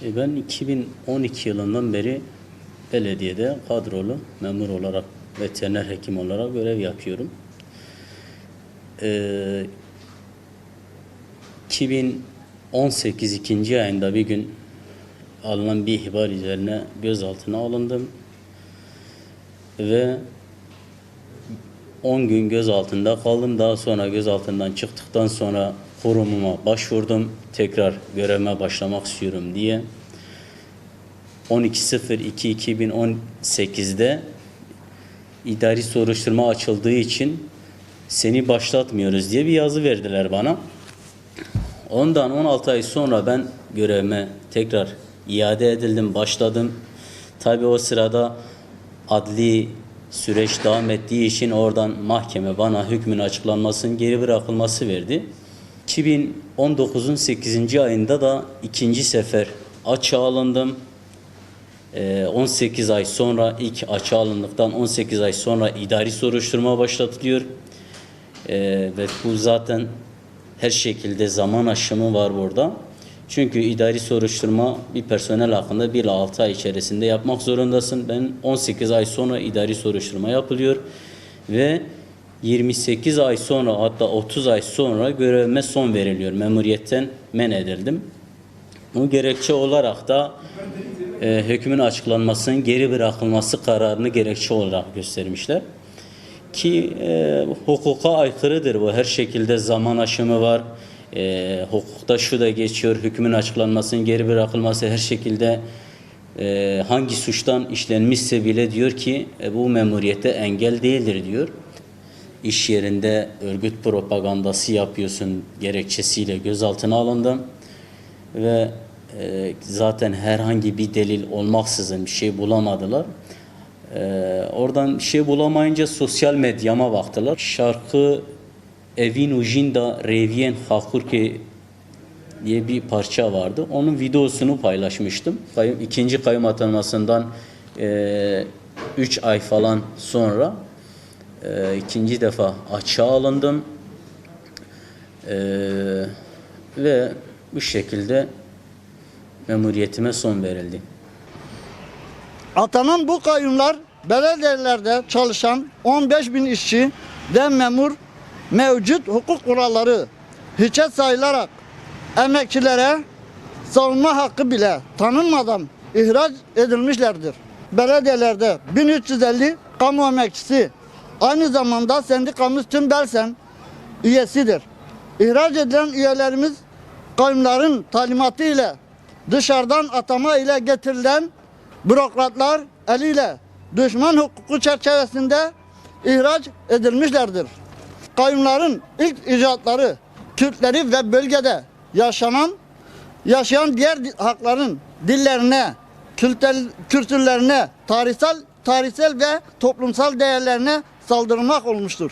Ben 2012 yılından beri belediyede kadrolu memur olarak, veteriner hekim olarak görev yapıyorum. 2018 ikinci ayında bir gün alınan bir ihbar üzerine gözaltına alındım ve 10 gün gözaltında kaldım. Daha sonra gözaltından çıktıktan sonra kurumuma başvurdum. Tekrar görevime başlamak istiyorum diye. 12.02.2018'de idari soruşturma açıldığı için seni başlatmıyoruz diye bir yazı verdiler bana. Ondan 16 ay sonra ben görevime tekrar iade edildim, başladım. Tabii o sırada adli süreç devam ettiği için oradan mahkeme bana hükmün açıklanmasının geri bırakılması verdi. 2019'un 8. ayında da ikinci sefer açığa alındım. 18 ay sonra ilk açığa alındıktan 18 ay sonra idari soruşturma başlatılıyor. Ve bu zaten her şekilde zaman aşımı var burada. Çünkü idari soruşturma bir personel hakkında 1 ile 6 ay içerisinde yapmak zorundasın. Ben 18 ay sonra idari soruşturma yapılıyor ve 28 ay sonra hatta 30 ay sonra görevime son veriliyor. Memuriyetten men edildim. Bu gerekçe olarak da hükmün açıklanmasının geri bırakılması kararını gerekçe olarak göstermişler. Ki hukuka aykırıdır bu. Her şekilde zaman aşımı var. Hukukta şu da geçiyor. Hükmün açıklanmasının geri bırakılması her şekilde hangi suçtan işlenmişse bile diyor ki bu memuriyete engel değildir diyor. İş yerinde örgüt propagandası yapıyorsun gerekçesiyle gözaltına alındım. Ve zaten herhangi bir delil olmaksızın bir şey bulamadılar. Oradan bir şey bulamayınca sosyal medyama baktılar. Şarkı Evin Ujinda Revien Hakurke diye bir parça vardı. Onun videosunu paylaşmıştım. İkinci kayyum atanmasından 3 ay falan sonra ikinci defa açığa alındım. Ve bu şekilde memuriyetime son verildi. Atanan bu kayyumlar belediyelerde çalışan 15 bin işçi ve memur mevcut hukuk kuralları hiçe sayılarak emekçilere savunma hakkı bile tanınmadan ihraç edilmişlerdir. Belediyelerde 1350 kamu emekçisi aynı zamanda sendikamız Tüm Belsen üyesidir. İhraç edilen üyelerimiz kayyumların talimatı ile dışarıdan atama ile getirilen bürokratlar eliyle düşman hukuku çerçevesinde ihraç edilmişlerdir. Kayyumların ilk icraatları Kürtleri ve bölgede yaşayan diğer hakların dillerine, kültürlerine, tarihsel ve toplumsal değerlerine saldırmak olmuştur.